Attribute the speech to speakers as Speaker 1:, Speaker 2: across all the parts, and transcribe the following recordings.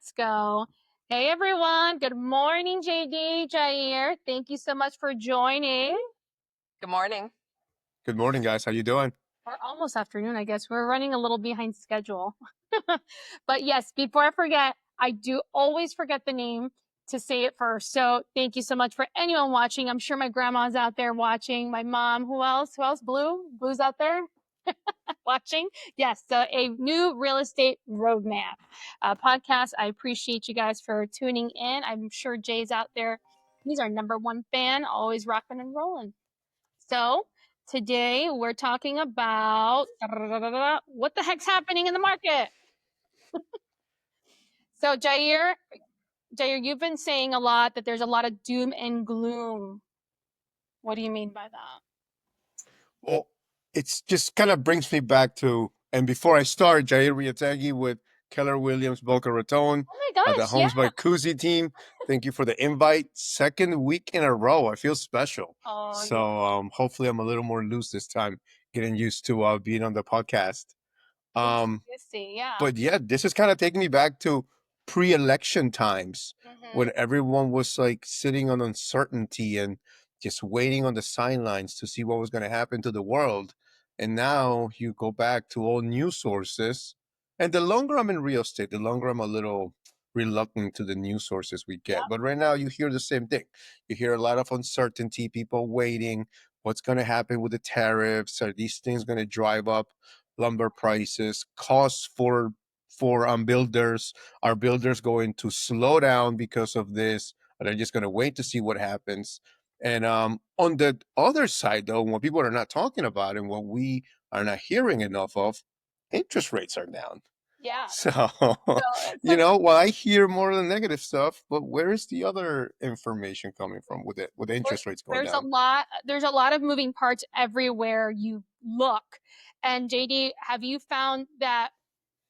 Speaker 1: Let's go. Hey everyone. Good morning, JD, Jair. Thank you so much for joining.
Speaker 2: Good morning.
Speaker 3: Good morning, guys. How you doing?
Speaker 1: Or almost afternoon, I guess. We're running a little behind schedule. But yes, before I forget, I do always forget the name to say it first. So thank you so much for anyone watching. I'm sure my grandma's out there watching. My mom. Who else? Who else? Blue's out there watching. Yes, so a new real estate roadmap podcast. I appreciate you guys for tuning in. I'm sure Jay's out there. He's our number one fan, always rocking and rolling. So today we're talking about what the heck's happening in the market. So Jair, you've been saying a lot that there's a lot of doom and gloom. What do you mean by that?
Speaker 3: Well, it's just kind of brings me back to, and before I start, Jair Reategui with Keller Williams, Boca Raton,
Speaker 1: Oh my
Speaker 3: the
Speaker 1: gosh,
Speaker 3: Homes
Speaker 1: yeah.
Speaker 3: by Cusi team. Thank you for the invite. Second week in a row. I feel special.
Speaker 1: Oh,
Speaker 3: So hopefully I'm a little more loose this time, getting used to being on the podcast.
Speaker 1: yeah.
Speaker 3: Um,
Speaker 1: Juicy, yeah.
Speaker 3: but yeah, this is kind of taking me back to pre-election times when everyone was like sitting on uncertainty and just waiting on the sidelines to see what was going to happen to the world. And now you go back to all news sources. And the longer I'm in real estate, the longer I'm a little reluctant to the news sources we get.
Speaker 1: Yep.
Speaker 3: But right now you hear the same thing. You hear a lot of uncertainty, people waiting. What's going to happen with the tariffs? Are these things going to drive up lumber prices, costs for builders? Are builders going to slow down because of this? Are they just going to wait to see what happens? And on the other side, though, what people are not talking about and what we are not hearing enough of, interest rates are down.
Speaker 1: Yeah.
Speaker 3: So,
Speaker 1: So
Speaker 3: I hear more of the negative stuff, but where is the other information coming from with it, with the interest rates going down?
Speaker 1: there's a lot of moving parts everywhere you look. And JD, have you found that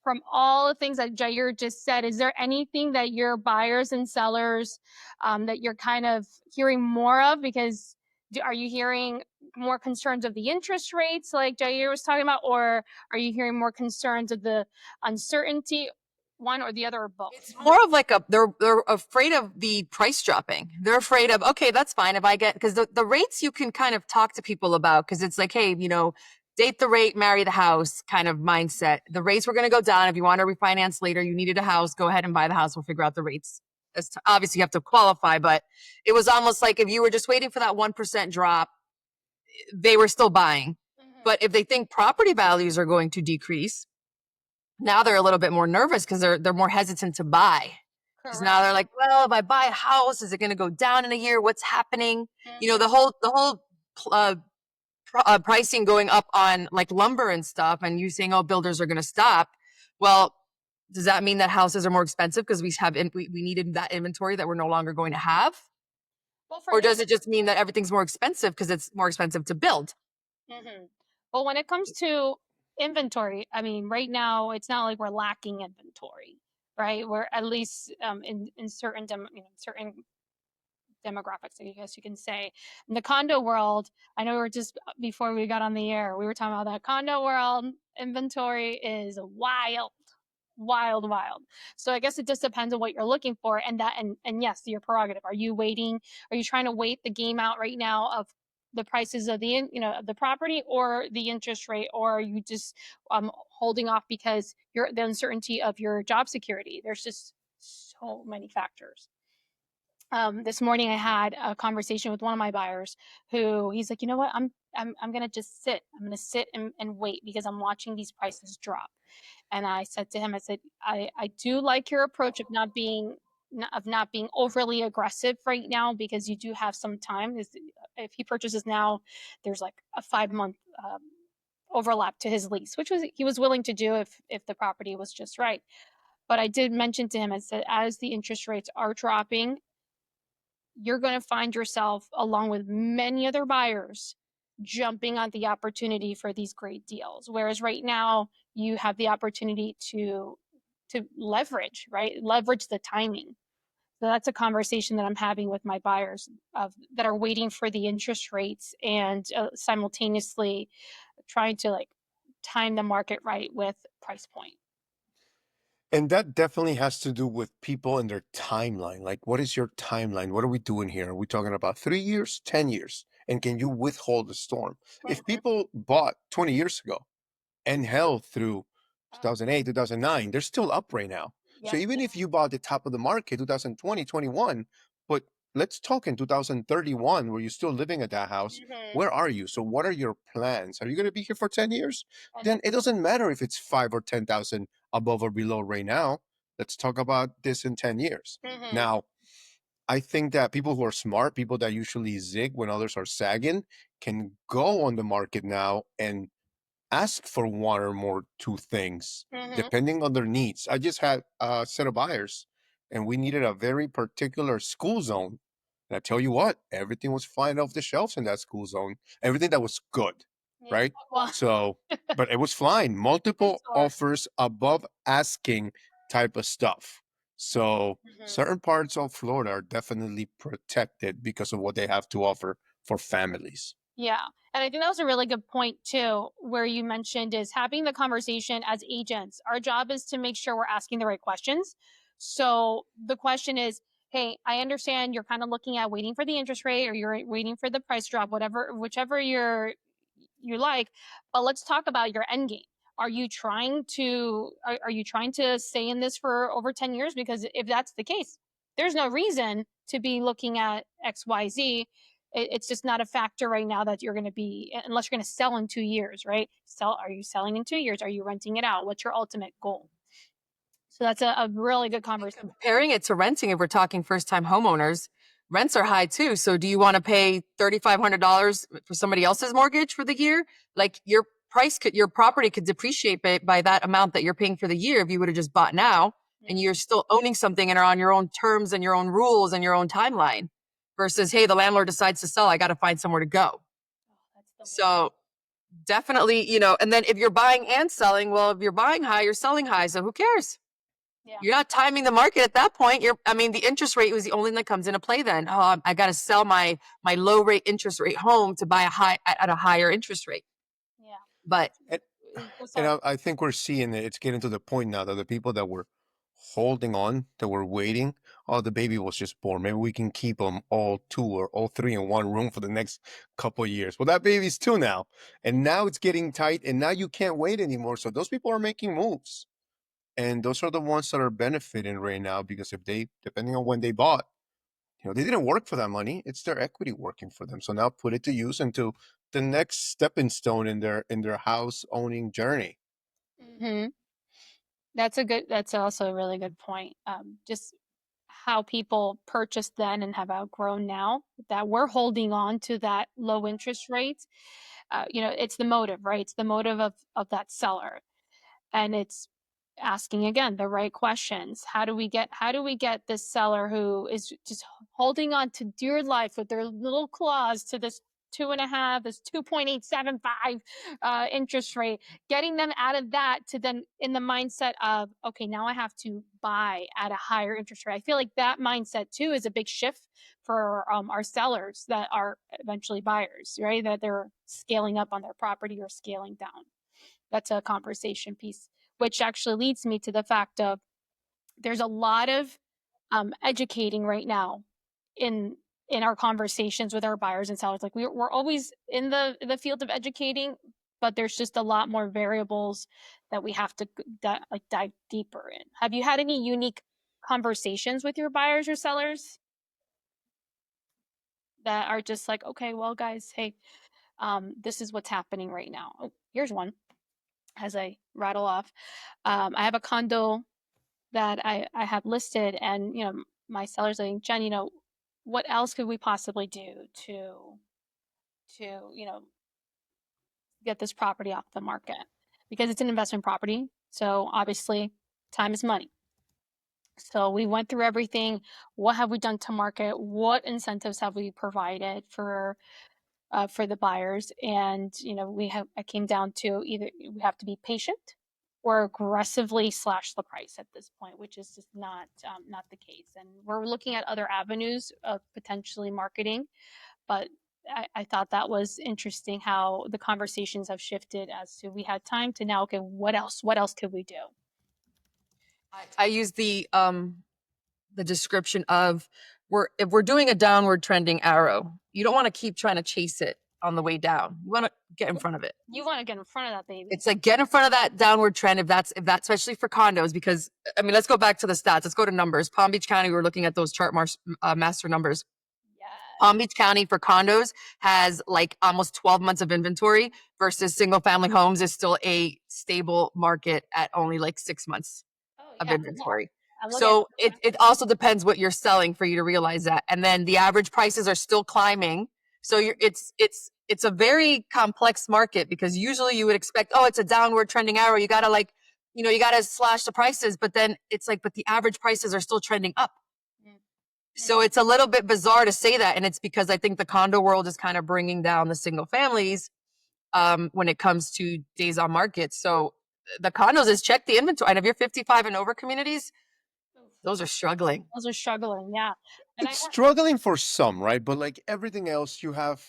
Speaker 1: from all the things that Jair just said, is there anything that your buyers and sellers that you're kind of hearing more of? Because are you hearing more concerns of the interest rates like Jair was talking about, or are you hearing more concerns of the uncertainty, one or the other, or both?
Speaker 2: It's more of like they're afraid of the price dropping. They're afraid of, okay, that's fine if I get, because the rates you can kind of talk to people about, because it's like, hey, date the rate, marry the house kind of mindset. The rates were going to go down. If you want to refinance later, you needed a house, go ahead and buy the house. We'll figure out the rates. Obviously, you have to qualify, but it was almost like if you were just waiting for that 1% drop, they were still buying. But if they think property values are going to decrease, now they're a little bit more nervous because they're more hesitant to buy. Because now they're like, well, if I buy a house, is it going to go down in a year? What's happening? The whole pricing going up on like lumber and stuff, and you saying, oh, builders are going to stop. Well, does that mean that houses are more expensive because we needed that inventory that we're no longer going to have? Or does it just mean that everything's more expensive because it's more expensive to build?
Speaker 1: Well, when it comes to inventory, I mean, right now it's not like we're lacking inventory, right? We're at least in certain certain demographics, I guess you can say. In the condo world, I know we were just before we got on the air, we were talking about that condo world inventory is wild. Wild. So I guess it just depends on what you're looking for, and yes, your prerogative. Are you waiting? Are you trying to wait the game out right now of the prices of the property or the interest rate, or are you just holding off because the uncertainty of your job security? There's just so many factors. This morning I had a conversation with one of my buyers who he's like, you know what, I'm gonna just sit. I'm gonna sit and wait because I'm watching these prices drop. And I said to him, I said, I do like your approach of not being overly aggressive right now because you do have some time. If he purchases now, there's like a 5-month overlap to his lease, which he was willing to do if the property was just right. But I did mention to him, I said, as the interest rates are dropping, you're going to find yourself, along with many other buyers, jumping on the opportunity for these great deals. Whereas right now, you have the opportunity to leverage, right? Leverage the timing. So that's a conversation that I'm having with my buyers that are waiting for the interest rates and simultaneously trying to like time the market right with price point.
Speaker 3: And that definitely has to do with people and their timeline. Like, what is your timeline? What are we doing here? Are we talking about 3 years, 10 years? And can you withhold the storm? If
Speaker 1: Mhm.
Speaker 3: people bought 20 years ago and held through
Speaker 1: Oh,
Speaker 3: 2008, 2009, they're still up right now. So
Speaker 1: yep.
Speaker 3: even if you bought the top of the market 2020, 21, but let's talk in 2031 where you're still living at that house,
Speaker 1: Mhm.
Speaker 3: where are you? So what are your plans? Are you going to be here for 10 years?
Speaker 1: And
Speaker 3: Then it doesn't matter if it's 5 or 10,000 above or below right now. Let's talk about this in 10 years.
Speaker 1: Mhm.
Speaker 3: Now, I think that people who are smart, people that usually zig when others are sagging, can go on the market now and ask for one or more two things
Speaker 1: Mhm.
Speaker 3: depending on their needs. I just had a set of buyers and we needed a very particular school zone. And I tell you what, everything was flying off the shelves in that school zone. Everything that was good,
Speaker 1: Yeah.
Speaker 3: right?
Speaker 1: Well,
Speaker 3: So, but it was flying.
Speaker 1: I'm
Speaker 3: Multiple
Speaker 1: sure.
Speaker 3: offers above asking type of stuff. So
Speaker 1: Mhm.
Speaker 3: certain parts of Florida are definitely protected because of what they have to offer for families.
Speaker 1: Yeah. And I think that was a really good point too, where you mentioned is having the conversation as agents. Our job is to make sure we're asking the right questions. So the question is, hey, I understand you're kind of looking at waiting for the interest rate or you're waiting for the price drop, whatever, whichever you like, but let's talk about your end game. Are you trying to stay in this for over 10 years? Because if that's the case, there's no reason to be looking at XYZ. It's just not a factor right now that you're going to be, unless you're going to sell in 2 years, right? Are you selling in 2 years? Are you renting it out? What's your ultimate goal? So that's a really good conversation.
Speaker 2: Comparing it to renting, if we're talking first time homeowners, rents are high too. So do you want to pay $3,500 for somebody else's mortgage for the year? Like your property could depreciate by that amount that you're paying for the year if you would have just bought now and you're still owning something and are on your own terms and your own rules and your own timeline versus, hey, the landlord decides to sell. I got to find somewhere to go.
Speaker 1: Oh, that's the worst.
Speaker 2: So definitely, and then if you're buying and selling, well, if you're buying high, you're selling high. So who cares?
Speaker 1: Yeah.
Speaker 2: You're not timing the market at that point. The interest rate was the only thing that comes into play then. Oh, I got to sell my low rate interest rate home to buy at a higher interest rate.
Speaker 1: Yeah.
Speaker 2: But
Speaker 3: And,
Speaker 1: Oh,
Speaker 3: and
Speaker 1: sorry.
Speaker 3: I think we're seeing it. It's getting to the point now that the people that were holding on, that were waiting, oh, the baby was just born. Maybe we can keep them all two or all three in one room for the next couple of years. Well, that baby's two now. And now it's getting tight and now you can't wait anymore. So those people are making moves. And those are the ones that are benefiting right now because if they, depending on when they bought, they didn't work for that money. It's their equity working for them. So now put it to use into the next stepping stone in their house owning journey.
Speaker 1: Hmm. That's also a really good point. Just how people purchased then and have outgrown now that we're holding on to that low interest rate. It's the motive, right? It's the motive of that seller. And it's asking again the right questions. How do we get this seller who is just holding on to dear life with their little claws to this 2.5, this 2.875 interest rate, getting them out of that to then in the mindset of, okay, now I have to buy at a higher interest rate. I feel like that mindset too is a big shift for our sellers that are eventually buyers, right? That they're scaling up on their property or scaling down. That's a conversation piece, which actually leads me to the fact of there's a lot of educating right now in in our conversations with our buyers and sellers. Like we're always in the field of educating, but there's just a lot more variables that we have to like dive deeper in. Have you had any unique conversations with your buyers or sellers that are just like, okay, well, guys, hey, this is what's happening right now. Oh, here's one as I rattle off. I have a condo that I have listed, and my seller's like, Jen, what else could we possibly do to get this property off the market because it's an investment property. So obviously, time is money. So we went through everything. What have we done to market? What incentives have we provided for the buyers? And I came down to either we have to be patient or aggressively slash the price at this point, which is just not the case. And we're looking at other avenues of potentially marketing, but I thought that was interesting how the conversations have shifted as to we had time to now, okay, what else could we do?
Speaker 2: I use the description of if we're doing a downward trending arrow, you don't want to keep trying to chase it on the way down. You want to get in front of it.
Speaker 1: You want to get in front of that baby.
Speaker 2: It's like get in front of that downward trend if that's especially for condos, because I mean, let's go back to the stats. Let's go to numbers. Palm Beach County, we were looking at those chart master numbers.
Speaker 1: Yes.
Speaker 2: Palm Beach County for condos has like almost 12 months of inventory versus single family homes is still a stable market at only like 6 months of inventory. So it also depends what you're selling for you to realize that. And then the average prices are still climbing. So it's a very complex market, because usually you would expect, oh, it's a downward trending arrow. You gotta you gotta slash the prices, but then it's like, but the average prices are still trending up. So it's a little bit bizarre to say that. And it's because I think the condo world is kind of bringing down the single families when it comes to days on market. So the condos is check the inventory. And if you're 55 and over communities, those are struggling.
Speaker 1: Those are struggling, yeah. And
Speaker 3: it's struggling for some, right? But like everything else, you have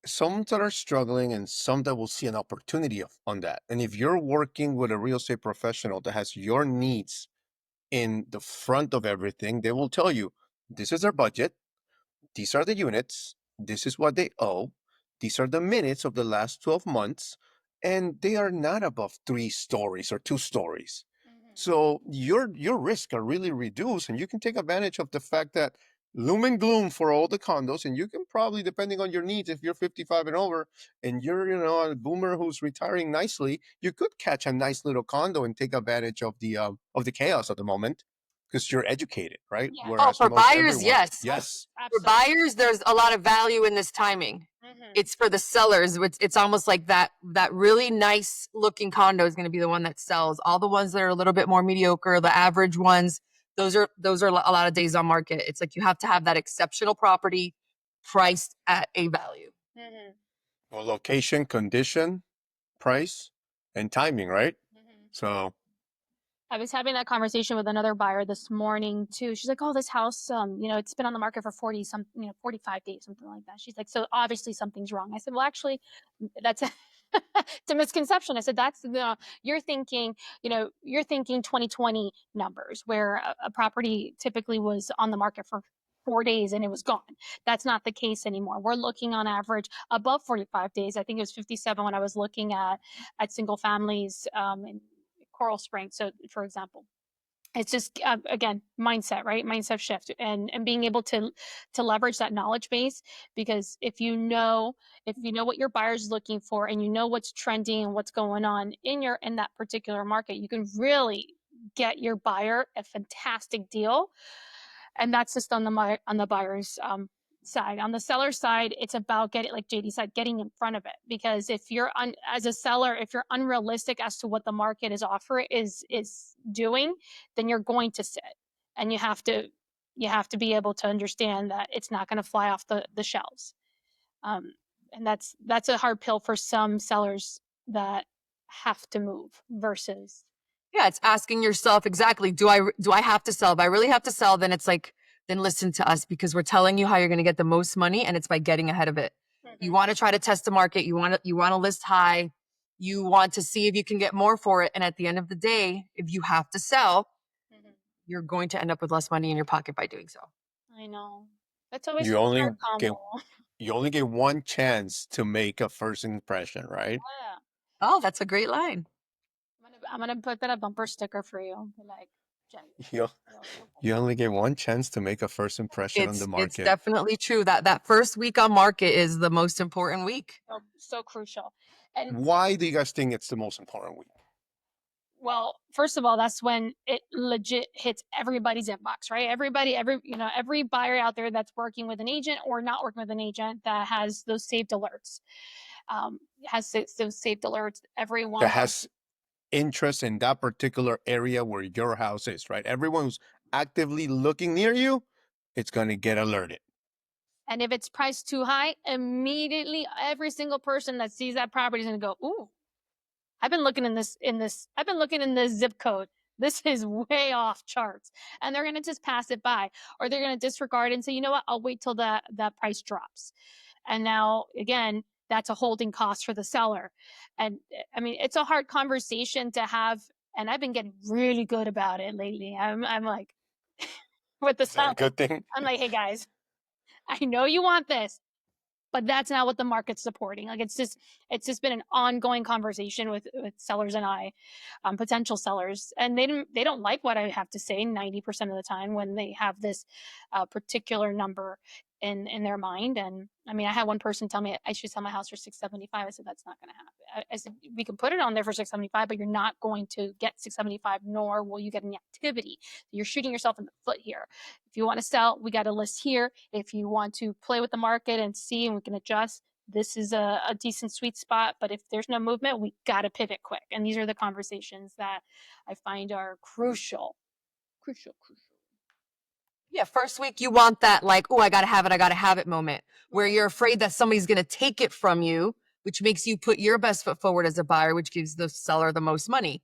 Speaker 3: some that are struggling and some that will see an opportunity on that. And if you're working with a real estate professional that has your needs in the front of everything, they will tell you, this is their budget. These are the units. This is what they owe. These are the minutes of the last 12 months. And they are not above 3 stories or 2 stories. So your risks are really reduced, and you can take advantage of the fact that loom and gloom for all the condos, and you can probably, depending on your needs, if you're 55 and over and you're a boomer who's retiring nicely, you could catch a nice little condo and take advantage of the chaos at the moment, because you're educated, right?
Speaker 1: Yeah.
Speaker 2: Whereas for buyers,
Speaker 3: everyone,
Speaker 2: yes.
Speaker 1: Absolutely.
Speaker 2: For buyers, there's a lot of value in this timing. It's for the sellers. It's almost like that really nice looking condo is going to be the one that sells. All the ones that are a little bit more mediocre, the average ones, those are a lot of days on market. It's like you have to have that exceptional property priced at a value.
Speaker 3: Well, location, condition, price, and timing, right? So
Speaker 1: I was having that conversation with another buyer this morning too. She's like, "Oh, this house, it's been on the market for 45 days, something like that." She's like, "So obviously something's wrong." I said, "Well, actually, that's it's a misconception." I said, "That's you're thinking 2020 numbers, where a property typically was on the market for 4 days and it was gone. That's not the case anymore. We're looking on average above 45 days. I think it was 57 when I was looking at single families in Coral Springs. So, for example, it's just again mindset, right? Mindset shift, and being able to leverage that knowledge base, because if you know what your buyer's looking for, and you know what's trending and what's going on in that particular market, you can really get your buyer a fantastic deal. And that's just on the buyer's side. On the seller side, it's about getting, like JD said, getting in front of it. Because if you're as a seller, if you're unrealistic as to what the market is doing, then you're going to sit, and you have to be able to understand that it's not going to fly off the shelves. And that's a hard pill for some sellers that have to move versus.
Speaker 2: Yeah, it's asking yourself exactly, do I have to sell? If I really have to sell, then it's like, then listen to us, because we're telling you how you're going to get the most money, and it's by getting ahead of it. You want to try to test the market. You want to list high. You want to see if you can get more for it. And at the end of the day, if you have to sell, you're going to end up with less money in your pocket by doing so.
Speaker 1: I know. That's always
Speaker 3: you only get
Speaker 1: combo.
Speaker 3: one chance to make a first impression, right?
Speaker 1: Yeah.
Speaker 2: Oh, that's a great line.
Speaker 1: I'm gonna put that a bumper sticker for you. Like,
Speaker 3: you only get one chance to make a first impression on the market.
Speaker 2: It's definitely true. That first week on market is the most important week.
Speaker 1: So crucial. And
Speaker 3: why do you guys think it's the most important week?
Speaker 1: Well, first of all, that's when it legit hits everybody's inbox, right? Every buyer out there that's working with an agent or not working with an agent that has those saved alerts, everyone
Speaker 3: that has interest in that particular area where your house is, right? Everyone who's actively looking near you, it's going to get alerted.
Speaker 1: And if it's priced too high, immediately every single person that sees that property is going to go, "Ooh, I've been looking in this zip code. This is way off charts." And they're going to just pass it by, or they're going to disregard it and say, "You know what? I'll wait till that price drops." And now again, that's a holding cost for the seller. And I mean, it's a hard conversation to have And I've been getting really good about it lately. I'm like, with the
Speaker 3: Is that a
Speaker 1: seller,
Speaker 3: good thing?
Speaker 1: I'm like, hey guys, I know you want this, but that's not what the market's supporting. Like it's just been an ongoing conversation with sellers and I, potential sellers, and they don't like what I have to say 90% of the time when they have this particular number in their mind. And I mean, I had one person tell me I should sell my house for 675. I said that's not going to happen. I said we can put it on there for 675, but you're not going to get 675, nor will you get any activity. You're shooting yourself in the foot here. If you want to sell, we got a list here. If you want to play with the market and see, and we can adjust, this is a decent sweet spot. But if there's no movement, we got to pivot quick. And these are the conversations that I find are crucial. Crucial.
Speaker 2: Yeah, first week you want that like, oh, I gotta have it moment where you're afraid that somebody's gonna take it from you, which makes you put your best foot forward as a buyer, which gives the seller the most money.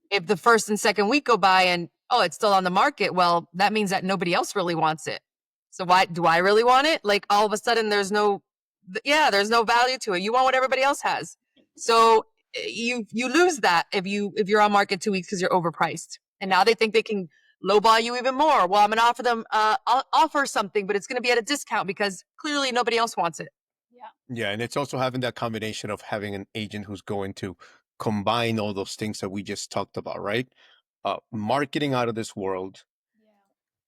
Speaker 2: If the first and second week go by and oh, it's still on the market, well, that means that nobody else really wants it. So why do I really want it? Like all of a sudden there's no value to it. You want what everybody else has. So you lose that if you're on market 2 weeks because you're overpriced. And now they think they can lowball you even more. Well, I'm gonna offer them I'll offer something, but it's gonna be at a discount because clearly nobody else wants it.
Speaker 1: Yeah.
Speaker 3: Yeah, and it's also having that combination of having an agent who's going to combine all those things that we just talked about, right? Marketing out of this world,
Speaker 1: Yeah.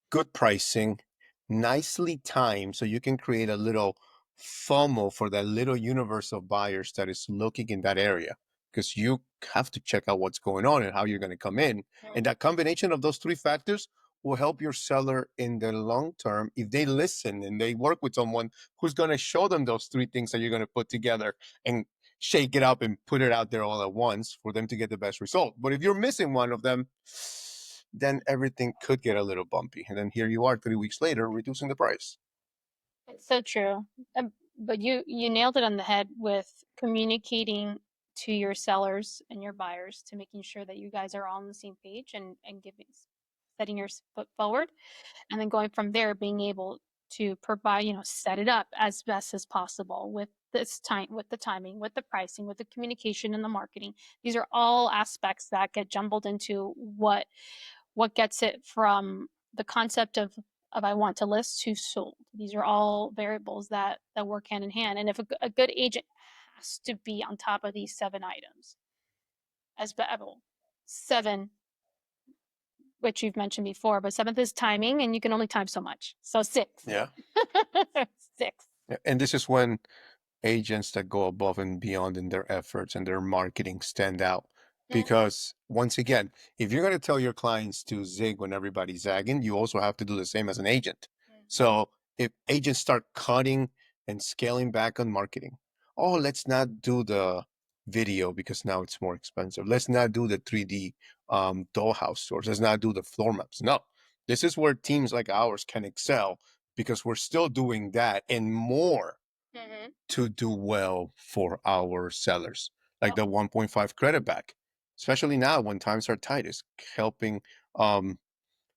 Speaker 3: good pricing, nicely timed, so you can create a little FOMO for that little universe of buyers that is looking in that area. Because you have to check out what's going on and how you're going to come in. And that combination of those three factors will help your seller in the long term if they listen and they work with someone who's going to show them those three things that you're going to put together and shake it up and put it out there all at once for them to get the best result. But if you're missing one of them, then everything could get a little bumpy. And then here you are 3 weeks later, reducing the price.
Speaker 1: It's so true. But you nailed it on the head with communicating to your sellers and your buyers to making sure that you guys are all on the same page and setting your foot forward, and then going from there, being able to provide, set it up as best as possible with with the timing, with the pricing, with the communication and the marketing. These are all aspects that get jumbled into what gets it from the concept of I want to list to sold. These are all variables that work hand in hand. And if a good agent has to be on top of these 7 items, as well, 7, which you've mentioned before, but 7th is timing, and you can only time so much. So 6.
Speaker 3: Yeah.
Speaker 1: 6.
Speaker 3: And this is when agents that go above and beyond in their efforts and their marketing stand out. Because once again, if you're going to tell your clients to zig when everybody's zagging, you also have to do the same as an agent. So if agents start cutting and scaling back on marketing, oh, let's not do the video because now it's more expensive. Let's not do the 3D dollhouse stores. Let's not do the floor maps. No, this is where teams like ours can excel because we're still doing that and more to do well for our sellers, like the 1.5 credit back, especially now when times are tight, is helping um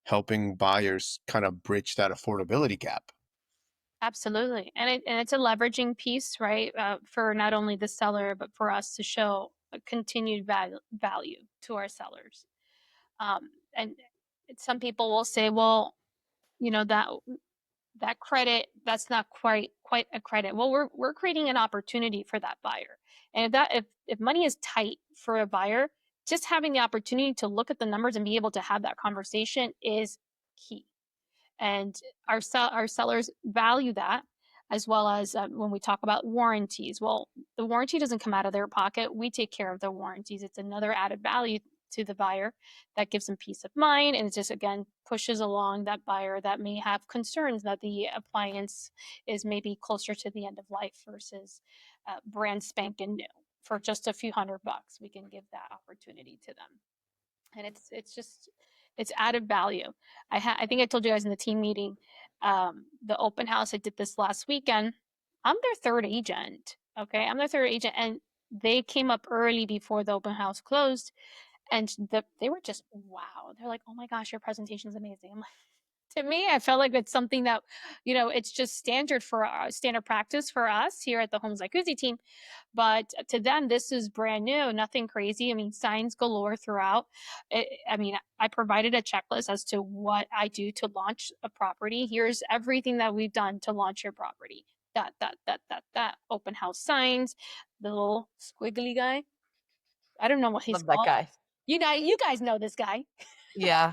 Speaker 3: helping buyers kind of bridge that affordability gap.
Speaker 1: Absolutely. And it's a leveraging piece, right? For not only the seller, but for us to show a continued value to our sellers. And some people will say, well, that credit, that's not quite a credit. Well, we're creating an opportunity for that buyer. And if money is tight for a buyer, just having the opportunity to look at the numbers and be able to have that conversation is key. And our sellers value that, as well as when we talk about warranties. Well, the warranty doesn't come out of their pocket. We take care of the warranties. It's another added value to the buyer that gives them peace of mind, and it just again pushes along that buyer that may have concerns that the appliance is maybe closer to the end of life versus brand spanking new. For just a few $100, we can give that opportunity to them, and it's added value. I think I told you guys in the team meeting, the open house I did this last weekend. I'm their third agent. Okay, I'm their third agent, and they came up early before the open house closed, and they were just wow. They're like, "Oh my gosh, your presentation is amazing." I'm like, To me, I felt like it's something that, it's just standard practice for us here at the Homes Like Cusi team. But to them, this is brand new, nothing crazy. I mean, signs galore throughout. I mean, I provided a checklist as to what I do to launch a property. Here's everything that we've done to launch your property. That. Open house signs, the little squiggly guy. I don't know what he's
Speaker 2: Love that
Speaker 1: called.
Speaker 2: guy.
Speaker 1: You guys know this guy.
Speaker 2: Yeah.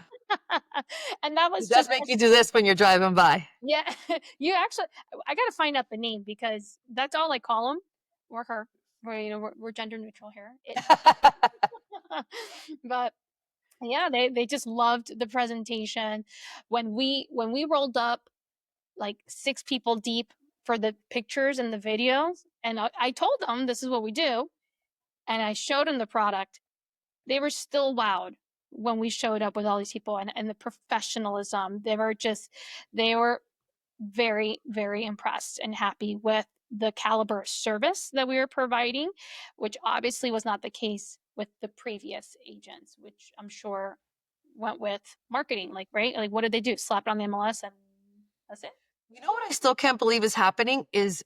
Speaker 1: And that
Speaker 2: He
Speaker 1: was
Speaker 2: does
Speaker 1: just
Speaker 2: make you do this when you're driving by.
Speaker 1: yeah. You actually, I got to find out the name because that's all I call him or her. We're gender neutral here. But yeah, they just loved the presentation. When we rolled up like 6 people deep for the pictures and the videos, and I told them this is what we do, and I showed them the product. They were still wowed when we showed up with all these people, and the professionalism. They were very, very impressed and happy with the caliber of service that we were providing, which obviously was not the case with the previous agents, which I'm sure went with marketing. Like, right? Like, what did they do? Slap it on the MLS and that's it.
Speaker 2: You know what I still can't believe is happening is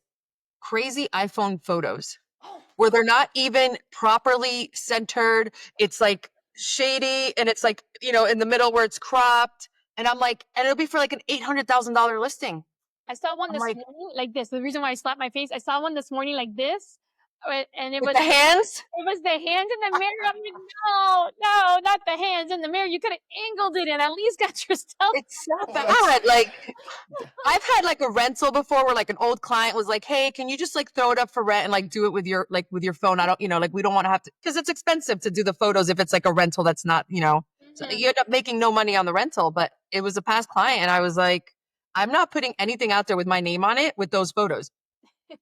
Speaker 2: crazy iPhone photos
Speaker 1: Oh,
Speaker 2: where they're not even properly centered. It's like shady and it's like, in the middle where it's cropped. And I'm like, and it'll be for like an $800,000 listing.
Speaker 1: I saw one
Speaker 2: I'm
Speaker 1: this
Speaker 2: like,
Speaker 1: morning like this. The reason why I slapped my face, I saw one this morning like this, and
Speaker 2: with the hands?
Speaker 1: it was the hands in the mirror. I'm like, no, not the hands in the mirror. You could have angled it and at least got yourself.
Speaker 2: It's so bad. Like, I've had like a rental before where like an old client was like, hey, can you just like throw it up for rent and like do it with your phone? I don't, like we don't want to have to, because it's expensive to do the photos if it's like a rental that's not, so you end up making no money on the rental. But it was a past client and I was like, I'm not putting anything out there with my name on it with those photos.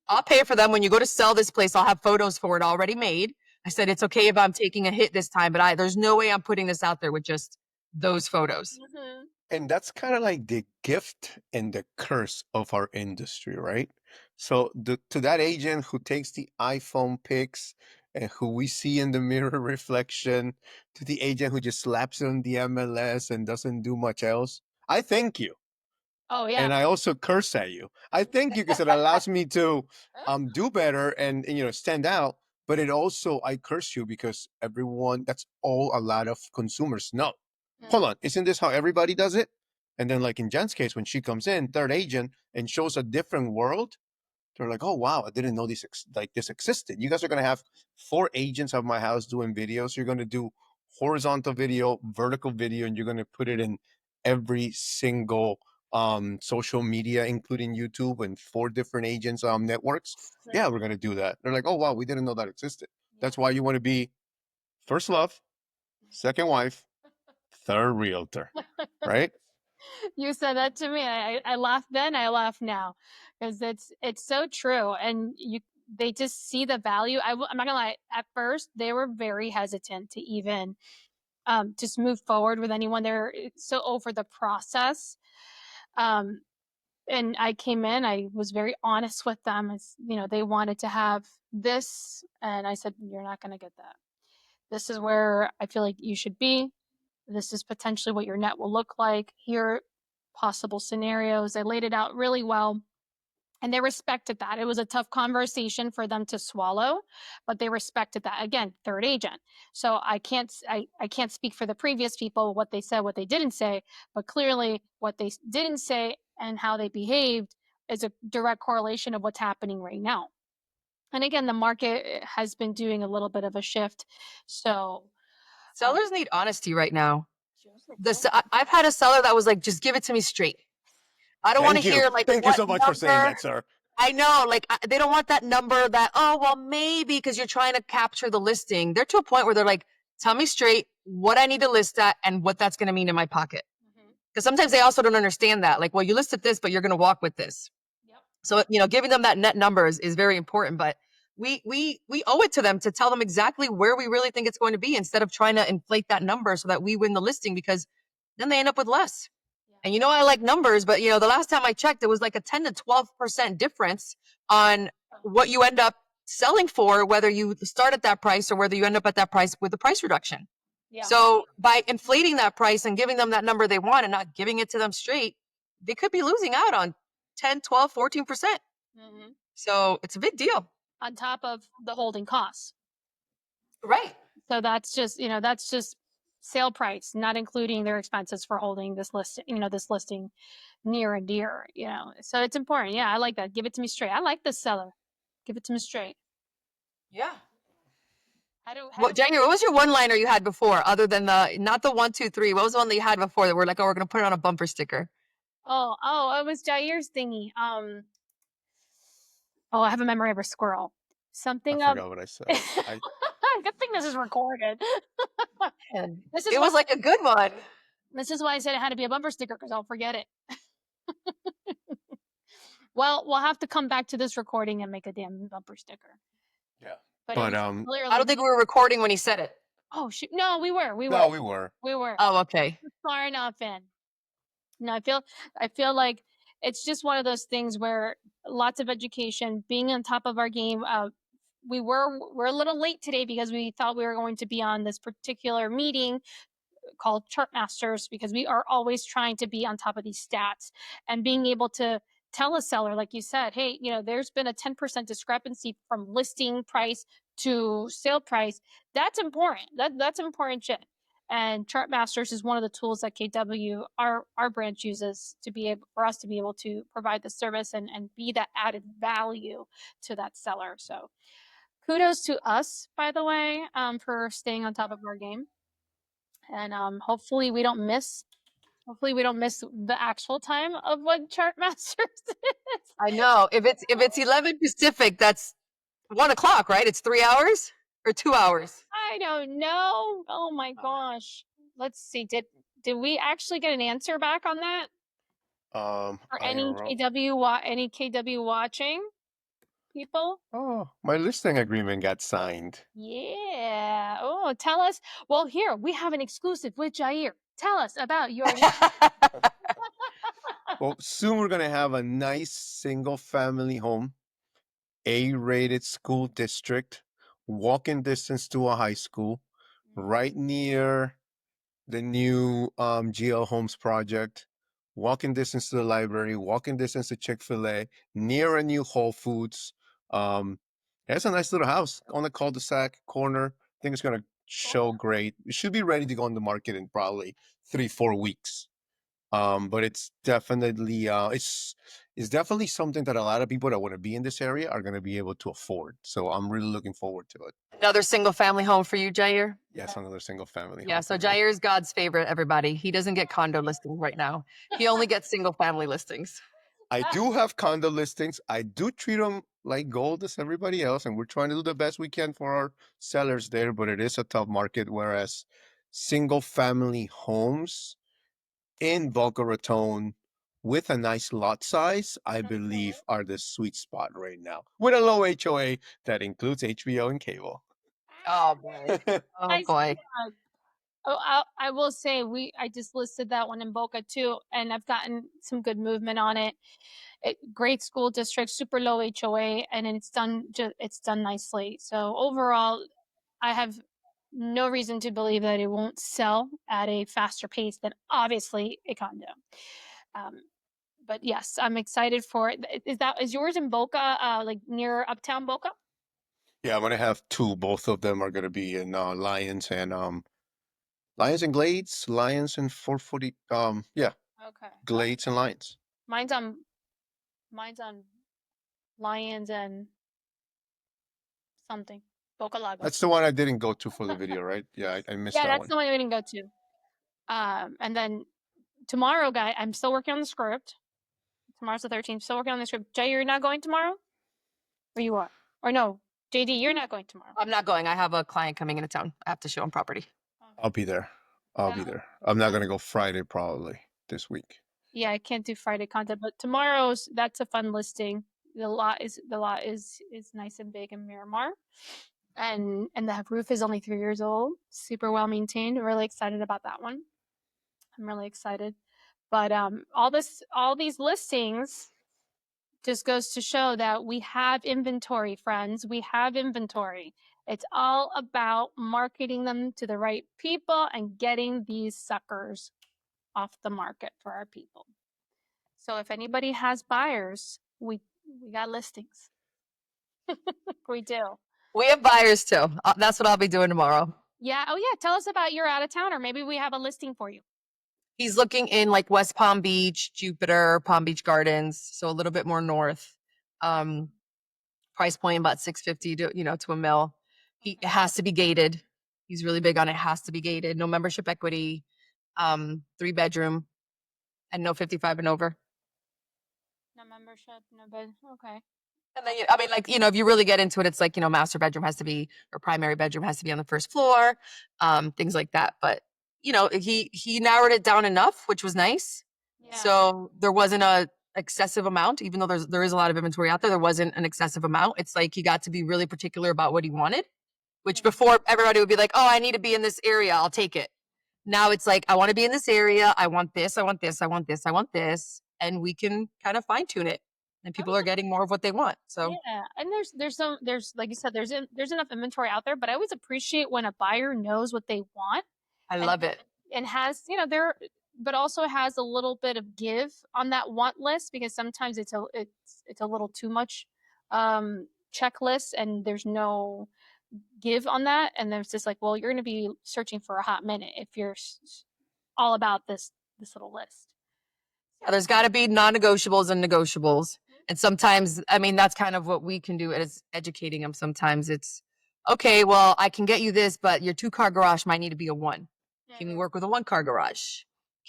Speaker 2: I'll pay for them. When you go to sell this place, I'll have photos for it already made. I said, it's okay if I'm taking a hit this time, but there's no way I'm putting this out there with just those photos.
Speaker 1: Mm-hmm.
Speaker 3: And that's kind of like the gift and the curse of our industry, right? So to that agent who takes the iPhone pics and who we see in the mirror reflection, to the agent who just slaps on the MLS and doesn't do much else, I thank you.
Speaker 1: Oh yeah.
Speaker 3: And I also curse at you. I thank you because it allows me to do better and stand out. But it also, I curse you because that's all a lot of consumers know. Hold on, isn't this how everybody does it? And then like in Jen's case, when she comes in, third agent, and shows a different world, they're like, oh wow, I didn't know this existed. You guys are going to have 4 agents of my house doing videos. You're going to do horizontal video, vertical video, and you're going to put it in every single social media, including YouTube and 4 different agents networks. Yeah, we're going to do that. They're like, oh wow, we didn't know that existed. That's why you want to be first love, second wife, third realtor, right?
Speaker 1: You said that to me. I laughed then, I laugh now, because it's so true. And they just see the value. I'm not gonna lie. At first, they were very hesitant to even just move forward with anyone. They're so over the process. And I came in. I was very honest with them. They wanted to have this, and I said, "You're not gonna get that. This is where I feel like you should be. This is potentially what your net will look like. Here are possible scenarios." I laid it out really well. And they respected that. It was a tough conversation for them to swallow, but they respected that. Again, third agent. So I can't speak for the previous people, what they said, what they didn't say, but clearly what they didn't say and how they behaved is a direct correlation of what's happening right now. And again, the market has been doing a little bit of a shift. So
Speaker 2: Sellers need honesty right now. I've had a seller that was like, just give it to me straight. I don't want to hear like,
Speaker 3: thank you so much for saying that, sir.
Speaker 2: I know, like they don't want that number that, oh, well, maybe because you're trying to capture the listing. They're to a point where they're like, tell me straight what I need to list at and what that's going to mean in my pocket. Because sometimes they also don't understand that. Like, well, you listed this, but you're going to walk with this.
Speaker 1: Yep.
Speaker 2: So, giving them that net number is very important. But we owe it to them to tell them exactly where we really think it's going to be instead of trying to inflate that number so that we win the listing, because then they end up with less. And I like numbers, but the last time I checked, it was like a 10 to 12% difference on what you end up selling for, whether you start at that price or whether you end up at that price with the price reduction. Yeah. So by inflating that price and giving them that number they want and not giving it to them straight, they could be losing out on 10, 12, 14%.
Speaker 1: Mm-hmm.
Speaker 2: So it's a big deal.
Speaker 1: On top of the holding costs.
Speaker 2: Right.
Speaker 1: So that's just, that's just sale price, not including their expenses for holding this listing near and dear, So it's important. Yeah, I like that. Give it to me straight. I like this seller. Give it to me straight.
Speaker 2: Yeah.
Speaker 1: How do
Speaker 2: January, what was your one-liner you had before, other than not the 1, 2, 3? What was the one that you had before that we're like, oh, we're gonna put it on a bumper sticker?
Speaker 1: it was Jair's thingy. I have a memory of a squirrel.
Speaker 3: I
Speaker 1: Something of
Speaker 3: forgot what I said.
Speaker 1: good thing this is recorded.
Speaker 2: And
Speaker 1: This is
Speaker 2: it was like a good one.
Speaker 1: This is why I said it had to be a bumper sticker, because I'll forget it. Well, we'll have to come back to this recording and make a damn bumper sticker.
Speaker 3: Yeah.
Speaker 1: But
Speaker 3: But
Speaker 2: I don't think we were recording when he said it.
Speaker 1: Oh shoot! No, we were.
Speaker 3: no, we were.
Speaker 1: We were.
Speaker 2: Oh, okay.
Speaker 1: Far enough in. No, I feel like it's just one of those things where lots of education, being on top of our game. We're a little late today because we thought we were going to be on this particular meeting called Chart Masters, because we are always trying to be on top of these stats and being able to tell a seller, like you said, hey, there's been a 10% discrepancy from listing price to sale price. That's important. That's important shit. And Chart Masters is one of the tools that KW, our branch, uses to be able for us to be able to provide the service and be that added value to that seller. So kudos to us, by the way, for staying on top of our game. And hopefully we don't miss the actual time of what Chart Masters is.
Speaker 2: I know. If it's 11 Pacific, that's 1 o'clock, right? It's 3 hours or 2 hours.
Speaker 1: I don't know. Oh my gosh. Let's see. Did we actually get an answer back on that? For any KW watching people?
Speaker 3: Oh, my listing agreement got signed.
Speaker 1: Yeah. Oh, tell us. Well, here we have an exclusive with Jair. Tell us about your.
Speaker 3: Well, soon we're gonna have a nice single family home, A-rated school district, walking distance to a high school, right near the new GL Homes project, walking distance to the library, walking distance to Chick-fil-A, near a new Whole Foods. It's a nice little house on the cul-de-sac corner. I think it's gonna show great. It should be ready to go on the market in probably 3-4 weeks. But it's definitely it's definitely something that a lot of people that want to be in this area are going to be able to afford. So I'm really looking forward to it.
Speaker 2: Another single family home for you, Jair?
Speaker 3: Yes, another single family.
Speaker 2: Yeah,
Speaker 3: home
Speaker 2: so
Speaker 3: for me.
Speaker 2: Jair's God's favorite, everybody. He doesn't get condo listings right now. He only gets single family listings.
Speaker 3: I do have condo listings. I do treat them like gold as everybody else, and we're trying to do the best we can for our sellers there. But it is a tough market. Whereas single family homes in Boca Raton with a nice lot size, I believe, are the sweet spot right now. With a low HOA that includes HBO and cable.
Speaker 2: Oh boy. Oh boy.
Speaker 1: I will say I just listed that one in Boca too, and I've gotten some good movement on it. Great school district, super low HOA, and it's done nicely. So overall, I have no reason to believe that it won't sell at a faster pace than obviously a condo. But yes, I'm excited for it. Is yours in Boca, like near Uptown Boca?
Speaker 3: Yeah, I'm gonna have two. Both of them are gonna be in Lions and Glades, Lions and 440. Yeah,
Speaker 1: Okay.
Speaker 3: Glades and Lions.
Speaker 1: Mine's on Lions and something. Boca Lago.
Speaker 3: That's the one I didn't go to for the video, right? Yeah, I missed
Speaker 1: Yeah,
Speaker 3: that
Speaker 1: that's
Speaker 3: one.
Speaker 1: the one we didn't go to. And then tomorrow, guy, I'm still working on the script. Tomorrow's the 13th. Still working on the script. Jay, you're not going tomorrow? Or you are? Or no, JD, you're not going tomorrow.
Speaker 2: I'm not going. I have a client coming into town. I have to show him property.
Speaker 3: I'll be there. I'll be there. I'm not gonna go Friday probably this week.
Speaker 1: Yeah, I can't do Friday content, but that's a fun listing. The lot is nice and big in Miramar. And the roof is only 3 years old, super well maintained. Really excited about that one. I'm really excited. But all these listings just goes to show that we have inventory, friends. We have inventory. It's all about marketing them to the right people and getting these suckers off the market for our people. So if anybody has buyers, we got listings. We do.
Speaker 2: We have buyers too. That's what I'll be doing tomorrow.
Speaker 1: Yeah. Oh yeah. Tell us about your out of town, or maybe we have a listing for you.
Speaker 2: He's looking in like West Palm Beach, Jupiter, Palm Beach Gardens, so a little bit more north. Price point about 650 to to a mil. It has to be gated. He's really big on it. Has to be gated. No membership equity. 3-bedroom, and no 55 and over.
Speaker 1: No membership, no bed. Okay.
Speaker 2: And then I mean, like if you really get into it, it's like master bedroom has to be, or primary bedroom has to be on the first floor, things like that. But he narrowed it down enough, which was nice.
Speaker 1: Yeah.
Speaker 2: So there wasn't a excessive amount, even though there is a lot of inventory out there. There wasn't an excessive amount. It's like he got to be really particular about what he wanted, which before everybody would be like, oh, I need to be in this area, I'll take it. Now it's like, I want to be in this area, I want this, I want this, I want this, I want this, and we can kind of fine tune it, and people are getting more of what they want. So
Speaker 1: yeah, and there's like you said, there's enough inventory out there, but I always appreciate when a buyer knows what they want.
Speaker 2: I love it.
Speaker 1: And has but also has a little bit of give on that want list, because sometimes it's a little too much checklist and there's no give on that, and there's just like, well, you're going to be searching for a hot minute if you're all about this little list.
Speaker 2: Yeah, there's got to be non-negotiables and negotiables. And sometimes, I mean, that's kind of what we can do, is educating them. Sometimes it's, okay, well, I can get you this, but your 2-car garage might need to be a 1. Can we work with a 1-car garage?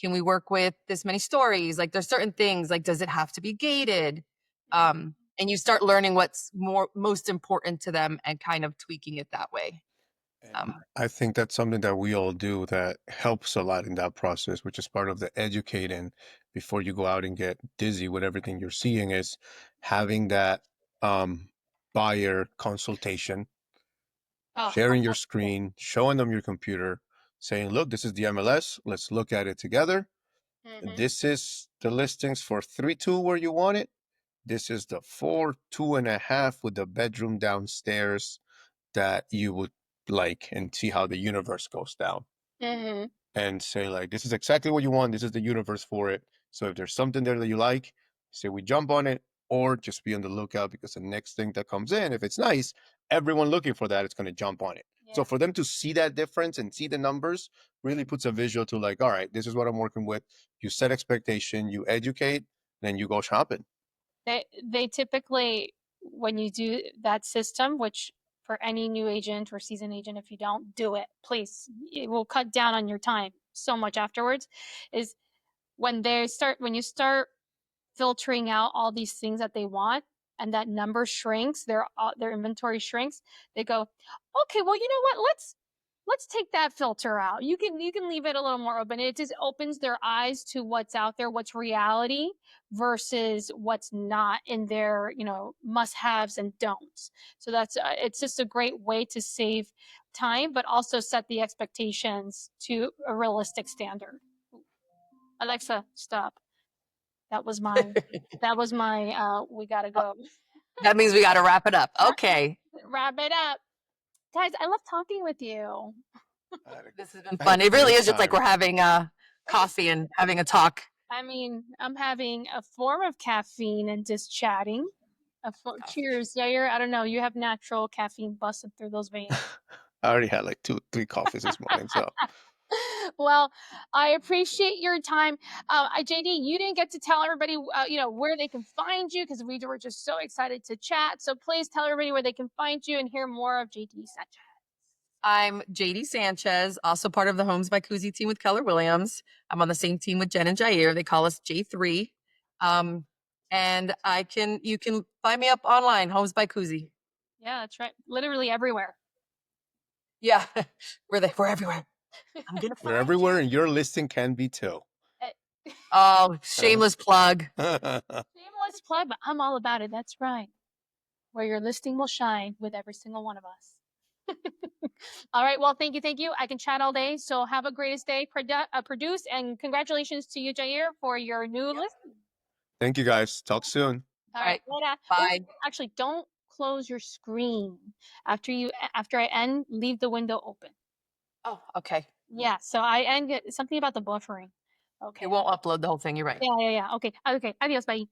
Speaker 2: Can we work with this many stories? Like, there's certain things, like, does it have to be gated? And you start learning what's most important to them and kind of tweaking it that way.
Speaker 3: I think that's something that we all do that helps a lot in that process, which is part of the educating before you go out and get dizzy with everything you're seeing, is having that buyer consultation, sharing your screen, showing them your computer, saying, look, this is the MLS. Let's look at it together. This is the listings for 3-2 where you want it. This is the 4-2.5 with the bedroom downstairs that you would like, and see how the universe goes down. And say, like, this is exactly what you want. This is the universe for it. So if there's something there that you like, say we jump on it, or just be on the lookout, because the next thing that comes in, if it's nice, everyone looking for that is going to jump on it. Yeah. So for them to see that difference and see the numbers really puts a visual to, like, all right, this is what I'm working with. You set expectation, you educate, then you go shopping.
Speaker 1: They typically, when you do that system, which for any new agent or seasoned agent, if you don't do it, please, it will cut down on your time so much afterwards, is when you start filtering out all these things that they want, and that number shrinks, their inventory shrinks, they go, okay, well, you know what, let's take that filter out. You can leave it a little more open. It just opens their eyes to what's out there, what's reality versus what's not in their must-haves and don'ts. So that's it's just a great way to save time, but also set the expectations to a realistic standard. Alexa, stop. That was my we gotta go.
Speaker 2: That means we got to wrap it up. Okay.
Speaker 1: Wrap it up. Guys, I love talking with you.
Speaker 2: This has been fun. It really is just like we're having coffee and having a talk.
Speaker 1: I mean, I'm having a form of caffeine and just chatting. Cheers, Jair. I don't know. You have natural caffeine busted through those veins.
Speaker 3: I already had like 2-3 coffees this morning, so.
Speaker 1: Well, I appreciate your time. JD, you didn't get to tell everybody, where they can find you, because we were just so excited to chat. So please tell everybody where they can find you and hear more of JD Sanchez.
Speaker 2: I'm JD Sanchez, also part of the Homes by Cusi team with Keller Williams. I'm on the same team with Jen and Jair. They call us J3. And you can find me up online, Homes by Cusi.
Speaker 1: Yeah, that's right. Literally everywhere.
Speaker 2: Yeah, we're everywhere. I'm gonna
Speaker 3: We're everywhere, and your listing can be too.
Speaker 2: Oh, shameless plug.
Speaker 1: Shameless plug, but I'm all about it. That's right. Where your listing will shine with every single one of us. All right. Well, thank you. I can chat all day. So have a greatest day produced, and congratulations to you, Jair, for your new listing.
Speaker 3: Thank you, guys. Talk soon.
Speaker 1: All right.
Speaker 2: Bye.
Speaker 1: Actually, don't close your screen after I end. Leave the window open.
Speaker 2: Oh, okay.
Speaker 1: Yeah. So I end something about the buffering. Okay.
Speaker 2: It won't upload the whole thing. You're right.
Speaker 1: Yeah. Okay. Okay. Adios. Bye.